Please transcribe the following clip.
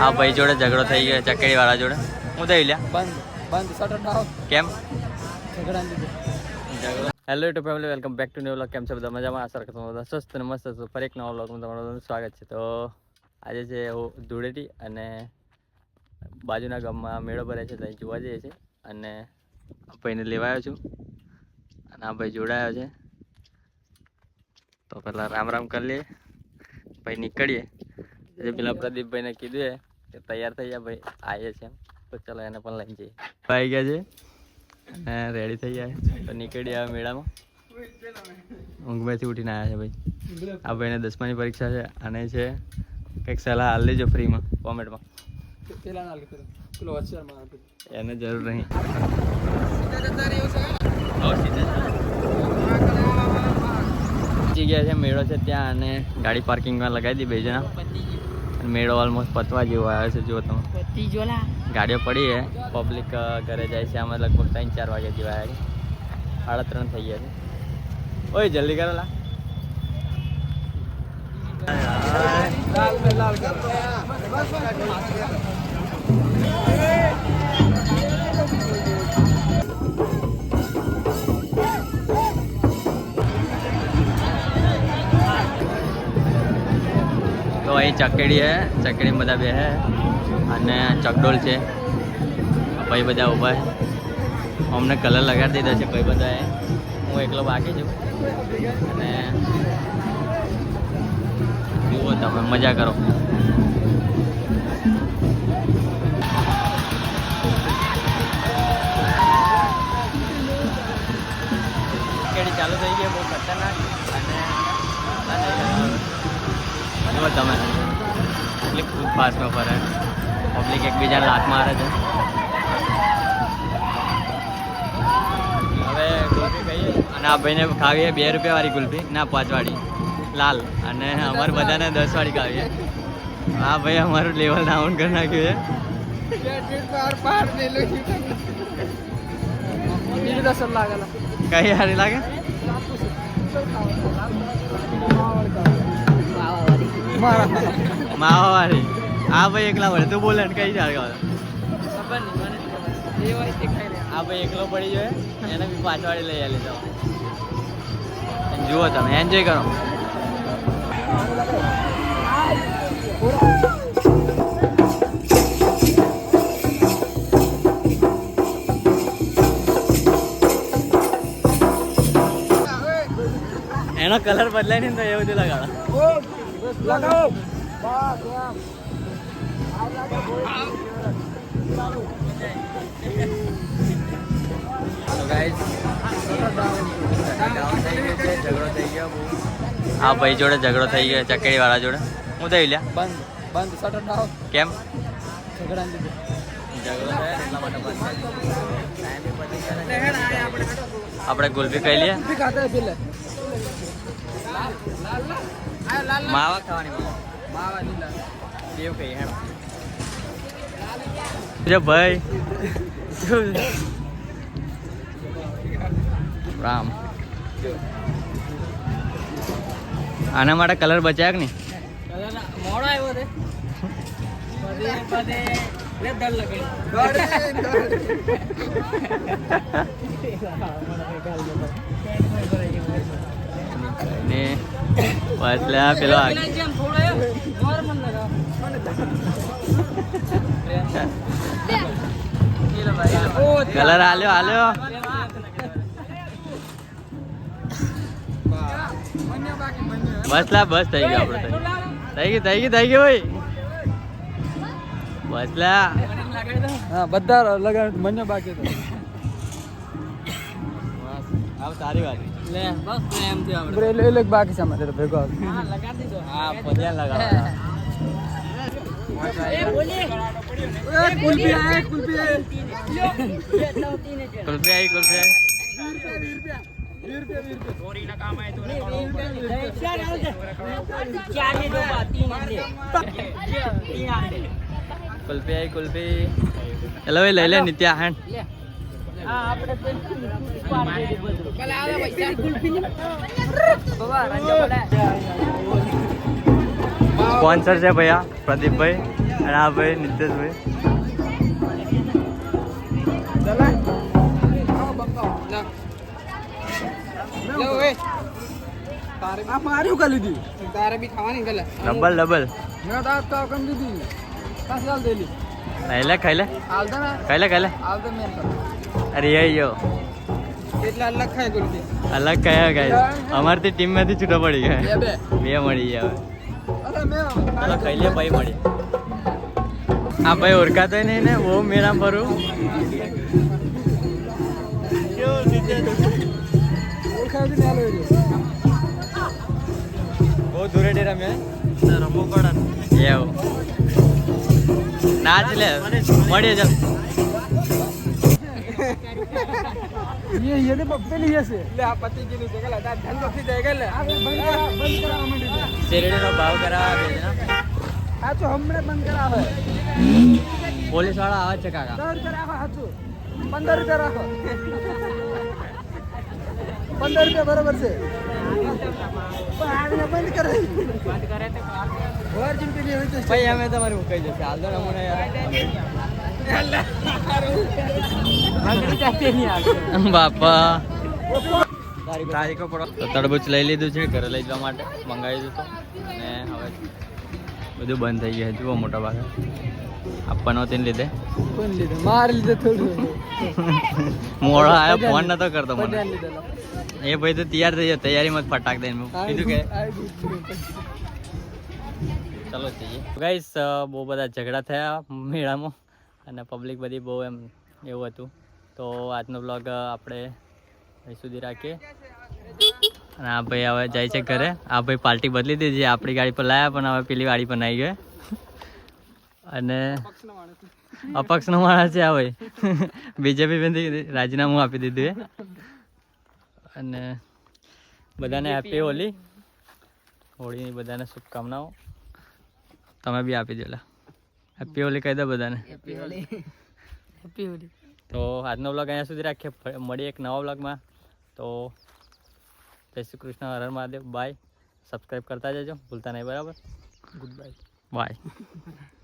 આ ભાઈ જોડે ઝઘડો થઈ ગયો ચકેડી વાળા જોડે. હું થઈ લ્યા બંધ શટર ના કેમ ઝઘડા hello YouTube family, welcome back to new vlog. કેમ છે બધા મજામાં? આશા રાખું છું બધા સ્વસ્થ અને મસ્ત છો. ફરી એક નવા વ્લોગમાં તમારું બધાનું સ્વાગત છે. તો આજે છે ધૂળેટી અને બાજુના ગામમાં મેળો ભરે છે, ત્યાં જોવા જઈએ છીએ. અને આ ભાઈને લેવા આવ્યો છું અને આ ભાઈ જોડાયો છે. તો પહેલાં રામ રામ કરી લઈએ, ભાઈ નીકળીએ. એટલે પેલા પ્રદીપભાઈને કીધું કે તૈયાર થઈ જાય ભાઈ, આવીએ છે. તો ચાલો એને પણ લઈને જઈએ. આવી ગયા છે અને રેડી થઈ જાય તો નીકળી આવે મેળામાં. ઊંઘમાંથી ઉઠીને આવ્યા છે ભાઈ. આ ભાઈને 10માની પરીક્ષા છે અને છે કંઈક સલાહ હાલ લેજો ફ્રીમાં કોમેન્ટમાં. એને જરૂર નહીં. પહોંચી ગયા છે, મેળો છે ત્યાં અને ગાડી પાર્કિંગમાં લગાવી દી બે જણા. મેળો ઓલમોસ્ટ પતવા જેવો આવ્યો છે. જો તમે ગાડીઓ પડી છે, પબ્લિક ઘરે જાય છે. આમાં લગભગ 3-4 વાગ્યા જેવા આવ્યા છે. 3:30 થઈ ગયા છે. ઓય જલ્દી કરો લા. તો અહીં ચકેડી હે, ચકેડી બધા બે હે અને ચકડોળ છે. ભાઈ બધા ઊભા છે. અમને કલર લગાડી દીધા છે ભાઈ બધાએ. હું એકલો બાકી છું અને જુઓ તમે, મજા કરો. ચકેડી ચાલુ થઈ ગઈ, બહુ ખતરનાક. અને જુઓ તમે, એટલી ખૂબ ફાસ્ટમાં ફરે. પબ્લિક એકબીજાને લાત મારે છે. હવે કુલ્ફી કહીએ અને આ ભાઈને ખાવીએ 2 રૂપિયાવાળી કુલ્ફી, ના 5 વાળી લાલ. અને અમારે બધાને 10 વાળી ખાવીએ. હા ભાઈ, અમારું લેવલ ડાઉન કરી નાખ્યું છે. કઈ સારી લાગે? માવા વાળી. હા ભાઈ એકલા પડે, તું બોલે કઈ સારી આવે? આ ભાઈ એકલો પડી જાય, એને બી 5 વાળી લઈ આલી જાઓ. જુઓ તમે, એન્જોય કરો. એનો કલર બદલાય ને તો એવું બધું લગાડો. હા ભાઈ જોડે ઝઘડો થઈ ગયો ચકેડી વાળા જોડે. હું થઈ લ્યા બંધ શટર ના કેમ ઝઘડા ઝઘડો થયો એટલા માટે બંધ. આપણે ગુલ્ફી ખાઈ લઈએ. માવા ખાવાની, માવા દેવ કઈ હેમ ભાઈ. રામ આના માટે કલર બચાયા કે નહીં? મોડો આવ્યો રે. પેલો કલર હાલ્યો. બસ લા, બસ થઈ ગયો આપડે. થઈ ગઈ ભાઈ. બસ લા. હા બધા લગાડ, મને બાકી તો. આવ તારી વાત લે. બસ એમ થી આપણે લે બાકી છે અમારે ભેગો. હા લગાડી દીધો. હા પદ્યા લગાડો. એ બોલે કુલ્ફી આય, કુલ્ફી આય. કુલ્ફી આય, કુલ્ફી આય. 20 રૂપિયા ચોરી ના કામ આય તો કુલ્ફી આય, કુલ્ફી. હેલો લઈ લે નિત્યા હેન્ડ. स्पॉन्सर है भैया प्रदीप भाई અને આ ભાઈ નિતેશભાઈ ડબલ ડબલ ખાઈ લે અરે યો અલગ કયા ગાય અમારથી ટીમ માંથી છૂટા પડી ગયા બે મળી ગયા હવે ખાઈ લે ભાઈ મળી આ ભાઈ ઓળખાતો નહીં ને બહુ મેળા ફરું બહુ દૂરેડી રમ્યા રમવું પડે એવું નાચ લે મળીએ ચાલ ये ने बप्पे लिए से ले आ पति की नीचे गला दा धन बफी दे गले बंद करा मंडी શેરડીનો ભાવ કરાવવા દે ને આ તો હમણે બંધ કરાવે પોલીસ વાળા આવે છે કાકા 10 રૂપિયા રાખો હાચું 15 રૂપિયા રાખો 15 રૂપિયા બરાબર છે પણ આને બંધ કરે તો વર્જિન પે નહીં હોય તો ભાઈ અમે તમારું કહી દે હાલ તો મને બાપા તારીખો પડો તો તરબૂચ લઈ લીધું છે ઘરે લઈ જવા માટે મંગાવી દીધું અને હવે બધું બંધ થઈ ગયું જુઓ મોટા ભાગે આપવાનો તેને લીધે કોણ લીધે માર લીધે થોડું મોડો આવ્યો ફોન નતો કરતો મને એ ભાઈ તો તૈયાર થઈ ગયો તૈયારીમાં જ ફટાક દઈને કીધું કે ચલો જઈએ ગાઈસ બહુ બધા ઝઘડા થયા મેળામાં અને પબ્લિક બધી બહુ એમ એવું હતું તો આજનો બ્લોગ આપણે અહીં સુધી રાખીએ અને આ ભાઈ હવે જાય છે ઘરે આ ભાઈ પાર્ટી બદલી દીધી આપણી ગાડી પર લાયા પણ હવે પેલી ગાડી પર આવી ગયા અને અપક્ષનો માણસ છે આ ભાઈ બીજેપી બધી રાજીનામું આપી દીધું અને બધાને હેપી હોલી હોળીની બધાને શુભકામનાઓ તમે બી આપી દેલા હેપી હોલી કહી દો બધાને હેપી હોલી તો આજનો વ્લોગ અહીંયા સુધી રાખીએ મળીએ એક નવા વ્લોગમાં તો જય શ્રી કૃષ્ણ હર હર મહાદેવ બાય સબસ્ક્રાઈબ કરતા જજો ભૂલતા નહીં બરાબર ગુડ બાય બાય